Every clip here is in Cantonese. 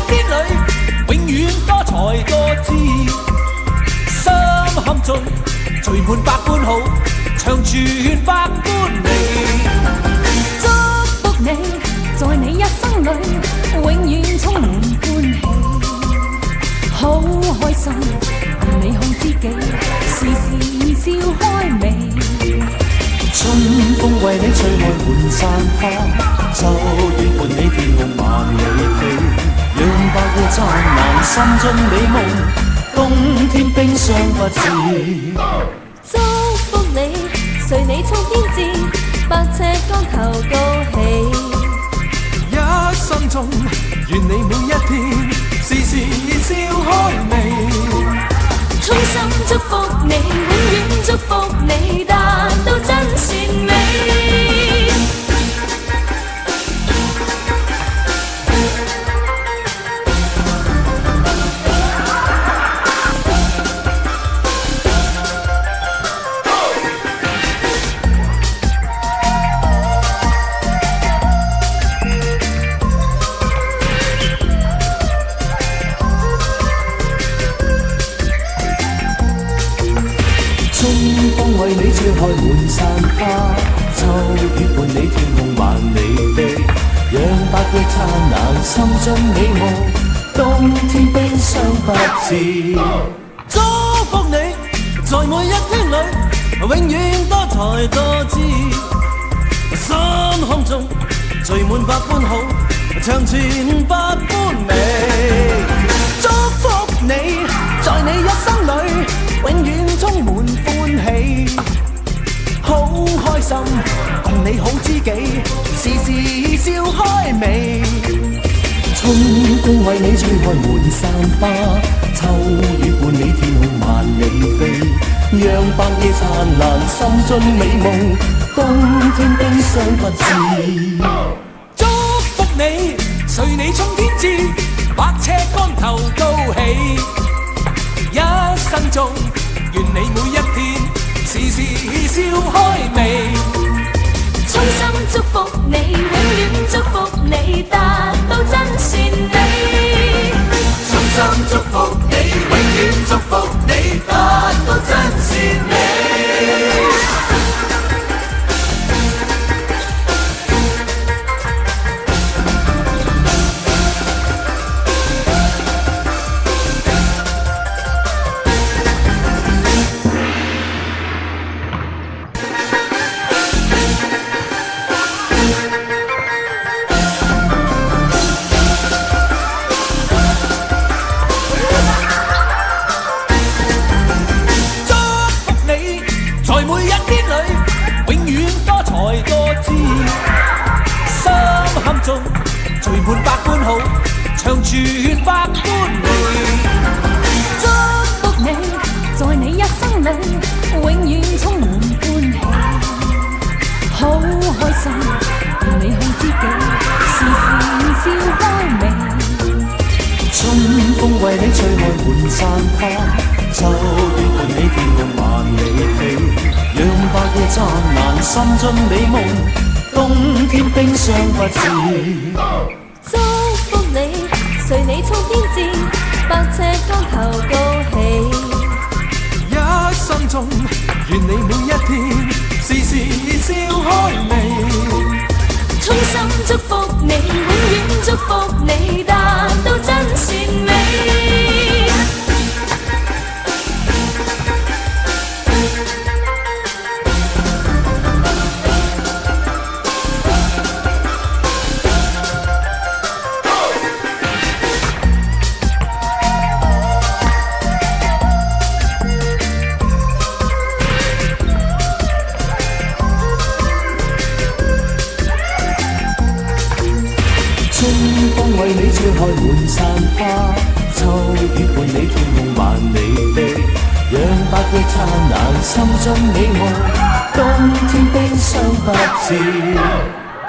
天裏，永遠多才多姿。心坎中聚滿百般好，長存百般美。祝福你，在你一生裏，永遠充滿歡喜。好開心，共你好知己，時時笑開眉。春風為你吹開滿山花，秋月伴你天空萬里飛，讓百夜燦爛，心中美夢，冬天冰霜不至。祝福你，隨你衝天志，百尺竿頭高起。一生中，願你每一天，時時笑開眉。衷心祝福你，永遠祝福你，達到真善美。春風為你吹開滿山花，秋月伴你天空萬里飛，讓百月燦爛，心中美夢，冬天冰霜不至。祝福你，在每一天裏，永遠多才多姿。心坎中聚滿百般好，長存百般美。祝福你，在你一生裏，永遠充滿歡喜，好開心，共你好知己，時時笑開眉。春風為你吹開滿山花，秋月伴你天空萬里飛，讓百夜燦爛，心中美夢，冬天冰霜不至。祝福你，隨你衝天志，百尺竿頭高起。一生中，願你每一天，時時笑開眉。衷心祝福你，永遠祝福你，達到真善美。衷心祝福你，永遠祝福你，達到真善美。在每一天裏，永遠多才多姿。心坎中聚滿百般好，長存百般美。祝福你，在你一生裏，永遠充滿歡喜。好開心，共你好知己，時時笑開眉。春風為你吹開滿山花，秋月伴你天空萬里飛，讓百夜燦爛，心中美夢，冬天冰霜不至。祝福你，隨你衝天志，百尺竿頭高起。一生中，願你每一天，時時笑開眉。衷心祝福你，永遠祝福你，達到真善美。春風為你吹開滿山花，秋月伴你天空萬里飛，讓百月燦爛，心中美夢，冬天冰霜不至。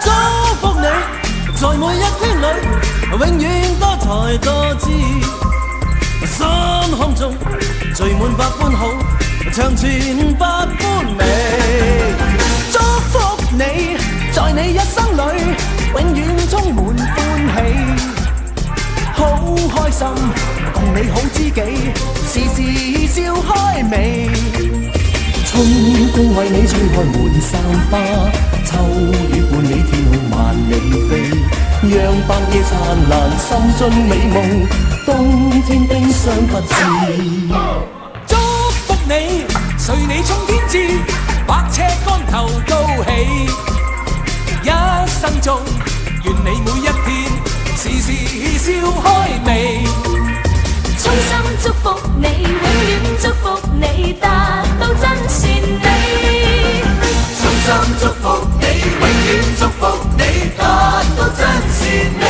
祝福你，在每一天裏，永遠多才多姿。心坎中聚滿百般好，長存百般美。祝福你，在你一生裏，永遠充滿歡喜。好開心，共你好知己，時時笑開眉。春風為你吹開滿山花，秋雨伴你天空萬里飛，讓白夜燦爛，心中美夢，冬天冰霜不至。祝福你，隨你衝天志，百尺竿頭高起。一生中，願你每一天時時笑開眉。衷心祝福你，永遠祝福你，達到真善美。衷心祝福你，永遠祝福你，達到真善美。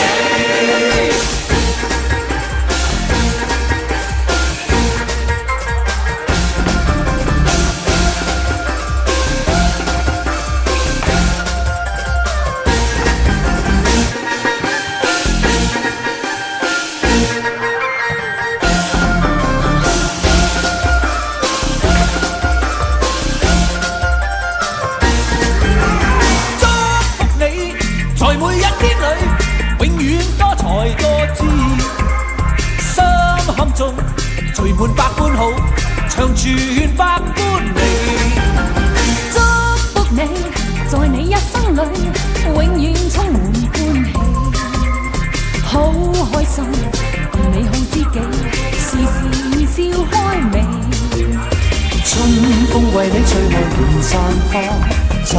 在每一天裏，永遠多才多姿，心坎中聚滿百般好，長存百般美。祝福你，在你一生裏，永遠充滿歡喜，好開心，共你好知己，時時笑開眉。春風為你吹開滿山花，秋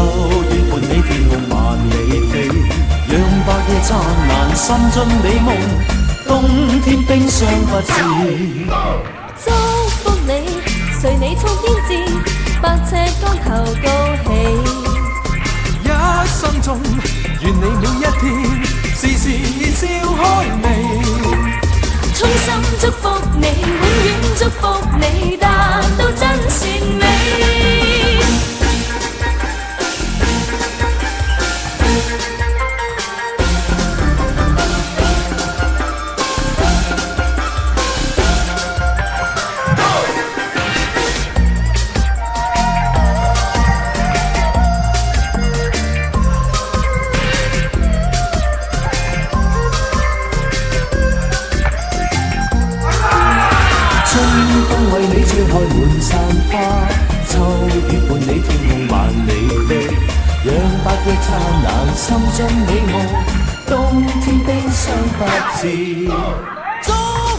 雨伴你天空萬里飛，讓白夜燦爛，心中美夢，冬天冰霜不至。祝福你，隨你衝天志，百尺竿頭高起。一生中，願你每一天時時笑開眉。衷心祝福你，永遠祝福你，達到真善美。春風為你吹開滿山花，秋雨伴你天空萬里飛，讓白夜燦爛，心中美夢，冬天冰霜不至。祝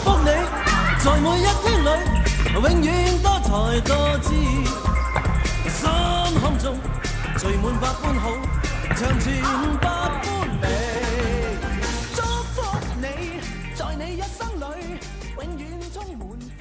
福你，在每一天裏，永遠多才多姿，心坎中聚滿百般好，長存百般美。祝福你，在你一生裏，永遠充滿歡